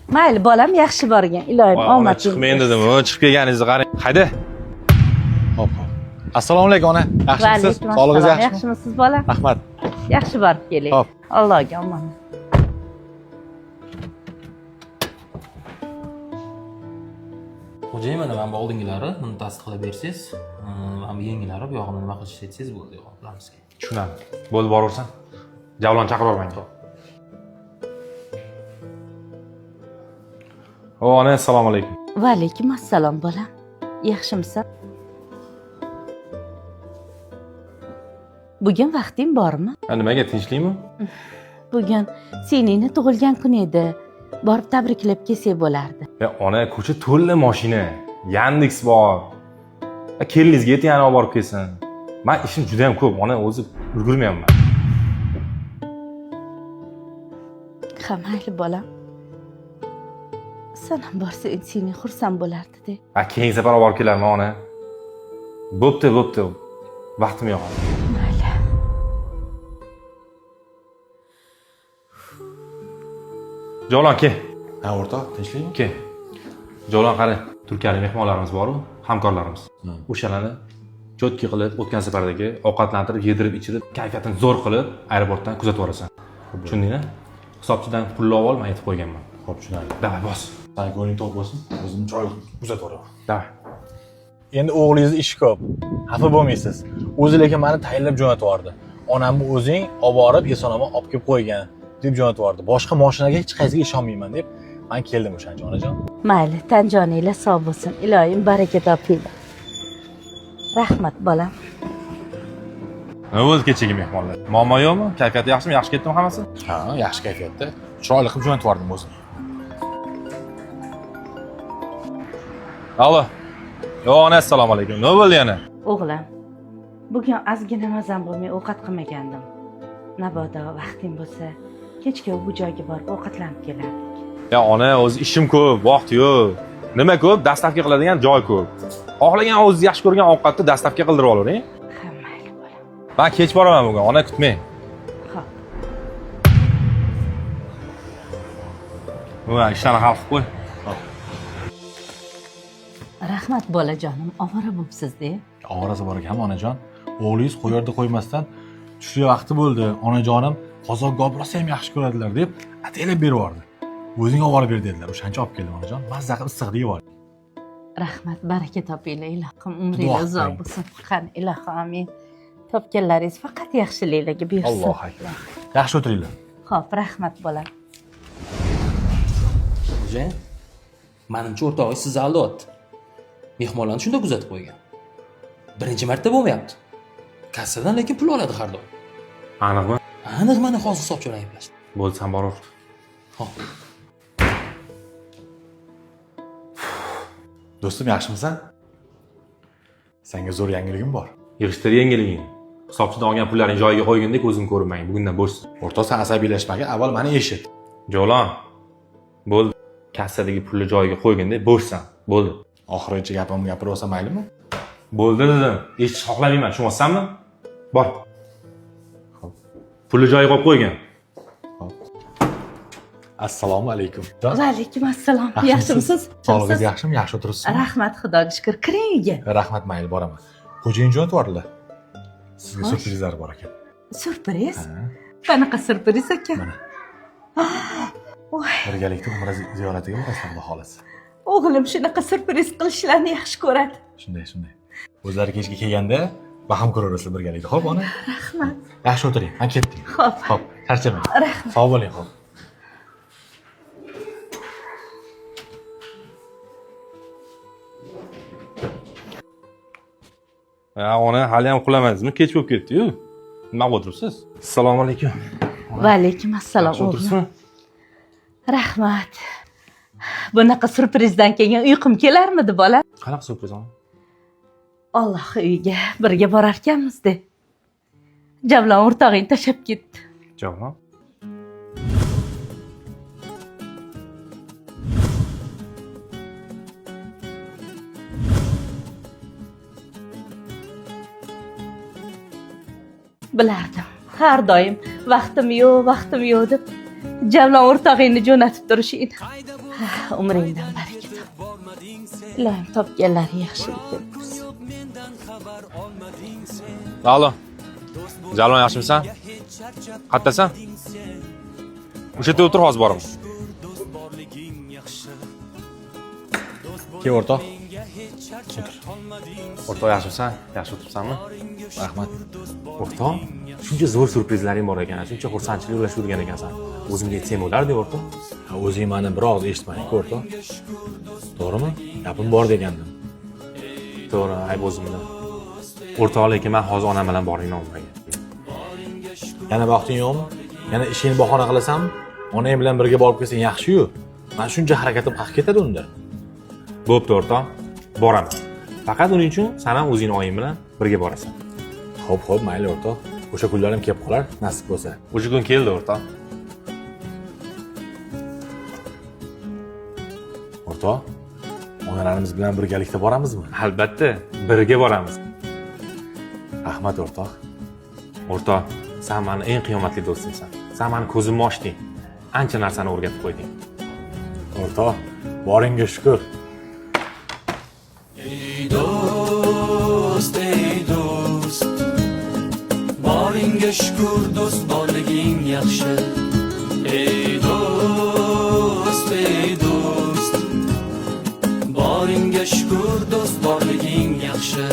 Mayli, bolam yaxshi borgan. Iloyim omad chiqmayin dedim. Chiqib kelganingizni qarang. Hayda. Hop. Assalomu alaykum ona. Yaxshimisiz? Sog'lig'ingiz yaxshimi? Yaxshimisiz bolam? Rahmat. Yaxshi borib keling. Hop. Allohga omonat. Xo'jayin, mana bu oldingilari buni tasdiqlab bersangiz, mana bu yengilari bu yog'ini nima qilish aytsangiz bo'ldi, bilamizki. Tushunaman. Bo'ldi, boraversan. Javlon chaqirib olmang. Ona, assalomu alaykum. Va alaykum assalom bolam. Yaxshimisan? Bugun vaqting bormi? Nimaga, tinchlikmi? Bugun Seningni tug'ilgan kun edi. Borib tabriklab kelsak bo'lardi. Ona, ko'cha to'la mashina. Yandex bor. Keliningizga ayting, yana olib borib kelsin. Men ishim juda ham ko'p, ona o'zi ulgurmayapman. Ha, mayli bolam. Sen ham borsang Sening xursand bo'lardi-da. Keyingi safar olib borib kelarman, ona. Bo'pti. Vaqtim yo'q. Mayli. Javlon, kel. Ha, o'rtoq, tinchlikmi? Kel. Javlon, qara, turkiyalik mehmonlarimiz bor-ku, hamkorlarimiz. O'shalarni cho'tki qilib, o'tgan safardagi ovqatlantirib, yedirib, ichirib, kayfiyatini zo'r qilib, aeroportdan kuzatib borasan. Tushundingmi? Hisobchidan pulni olib, men aytib qo'yganman. Xo'p, tushunarli. Davay, bos. Sen ko'ngling to'q bo'lsin. O'zim choy kuzatib boraman. Davay. Endi o'g'lingiz ishi ko'p. Xafa bo'lmaysiz. O'zi lekin meni tayinlab jo'natib yubordi. Onamni o'zing olib borib, eson-omon olib kelib qo'ygan deb jo'natib yubordi. Boshqa mashinaga hech qaysiga ishonmayman deb men keldim o'shanda, onajon. Mayli, tan joninglar sog' bo'lsin. Iloyim baraka topinglar. Rahmat bolam. Nima bo'ldi kechagi mehmonlar? Muammo yo'qmi? Kayfiyati yaxshimi? Yaxshi ketdimi hammasi? Ha, yaxshi kayfiyatda. Chiroyli qilib jo'natib yubordim o'zim. Allo. Ona, assalomu alaykum. Nima bo'ldi yana? O'g'lim, bugun ozgina mazam bo'lmay ovqat qilmagandim. Mabodo vaqting bo'lsa, kechga bu joyga borib ovqatlanib kelardik. Ona, o'zi ishim ko'p, vaqt yo'q. Nima ko'p? Dastavka qiladigan joy ko'p. Xohlagan o'zingiz yaxshi ko'rgan ovqatni dastavka qildirib olavering. Ha, mayli bolam. Men kech boraman bugun, ona kutmang. Xo'p. Voy, ishlarni hal qilib qo'y. Rahmat bolajonim, ovora bo'psiz-da. Ovorasi bor ekan, onajon. O'g'lingiz qo'yarda qo'ymasdan tushli vaqti bo'ldi. Onajonim qozoq gob rosa ham yaxshi ko'radilar deb ataylab berib yubordi. O'zing olib borib ber dedilar. O'shancha olib keldim, onajon. Mazza qilib issiq deb yubordi. Rahmat, baraka topinglar, ilohim umringiz uzoq bo'lsin. Qani, ilohim amin. Topganlaringiz faqat yaxshiliklarga buyursin. Allohu akbar. Yaxshi o'tiringlar. Xo'p, rahmat bolam. Xo'jayin, menimcha o'rtog'ingiz sizni aldayapti. Mehmonlarni shunda kuzatib qo'ygan. Birinchi marta bo'lmayapti. Kassadan lekin pul oladi har doim. Aniqmi? Aniq, mana hozir hisobchilar ayblashdi. Bo'ldi, sen boraver. Xo'p. Do'stim, yaxshimisan? Senga zo'r yangiligim bor. Yig'ishtir yangiliging. Hisobchidan olgan pullaring joyiga qo'ygandek o'zim ko'rmang. Bugundan bo'lsin. O'rtoq, sen asabiylashmagin, avval meni eshit. Javlon. Bo'ldi. Kassadagi pulni joyiga qo'ygandek bo'lsan. Bo'ldi. Oxirigacha gapimni gapirib olsam maylimi? Bo'ldi dedim. Eshitish xohlamayman, tushunmaysanmi? Bor. Xo'p. Pulni joyiga qo'yib qo'ygan. Assalomu alaykum. Va alaykum assalom. Yaxshimisiz? Sog'lig'ingiz yaxshimi? Yaxshi o'tiribsizmi? Rahmat, Xudoga shukr. Kiring uyga. Rahmat, mayli, boraman. Xo'jayin jo'natib yubordilar. Sizga syurprizlar bor ekan. Syurpriz? Qanaqa syurpriz ekan? Mana. Birgalikda umra ziyoratiga borasizlar, Xudo xolasa. O'g'lim shunaqa syurpriz qilishlarni yaxshi ko'radi. Shunday. O'zlari kechga kelganda baham ko'raverasizlar birgalikda. Xo'p, ona? Rahmat. Yaxshi o'tiring. Men ketdim. Xo'p, charchamang. rahmat. Sog' bo'ling, xo'p. Ona, hali ham uxlamadingizmi? Kech bo'lib ketdi-yu. Nima qilib o'tiribsiz? Assalomu alaykum. Va alaykum assalom. O'tiribsizmi? Rahmat. Bunaqa syurprizdan keyin uyqum kelarmidi, bola? Qanaqa syurpriz ona? Alloh uyiga birga borarkanmiz-da. Javlon o'rtog'ing tashab ketdi. Javlon? Bilardim. Har doim vaqtim yo'q deb Javlon o'rtog'ingni jo'natib turishing. Umringdan baraka top. Ilohim topganlari yaxshilik bersin. Alo. Jalon yaxshimisan? Qayerdasan? O'sha yerda o'tir, hozir boraman. Ke o'rtoq. O'rtoq yaxshimisan? Yaxshi o'tiribsanmi? Rahmat. O'rtoq, shuncha zo'r surprizlaring bor ekan, shuncha xursandchilik ulashib yurgan ekansan. O'zimga aytsam bo'lardi, o'rtoq. O'zing meni bir og'iz eshitmading-ku o'rtoq. To'g'rimi? Gapim bor degandim. To'g'ri, ayb o'zimda. O'rtoq, lekin men hozir onam bilan boringni olmagan. Yana vaqting yo'qmi? Yana ishingni bahona qilasanmi? Onang bilan birga borib kelsang yaxshi-yu. Men shuncha harakatim haq ketadi unda. Bo'pti, o'rtoq. Boraman. Faqat uning uchun sen ham o'zing oying bilan birga borasan. Xo'p, mayli o'rtoq. O'sha kunlarim kelib qolar, nasib bo'lsa. O'sha kun keldi, o'rtoq. O'rtoq, onalarimiz bilan birgalikda boramizmi? Albatta, birga boramiz. Rahmat o'rtoq. O'rtoq, sen meni eng qiyomatli do'stimsan. Sen meni ko'zimni ochding. Ancha narsani o'rgatib qo'yding. O'rtoq, boringga shukr. Ey do'st, boringga shukr, do'st borliging yaxshi. Ey do'st, boringga shukr, do'st borliging yaxshi.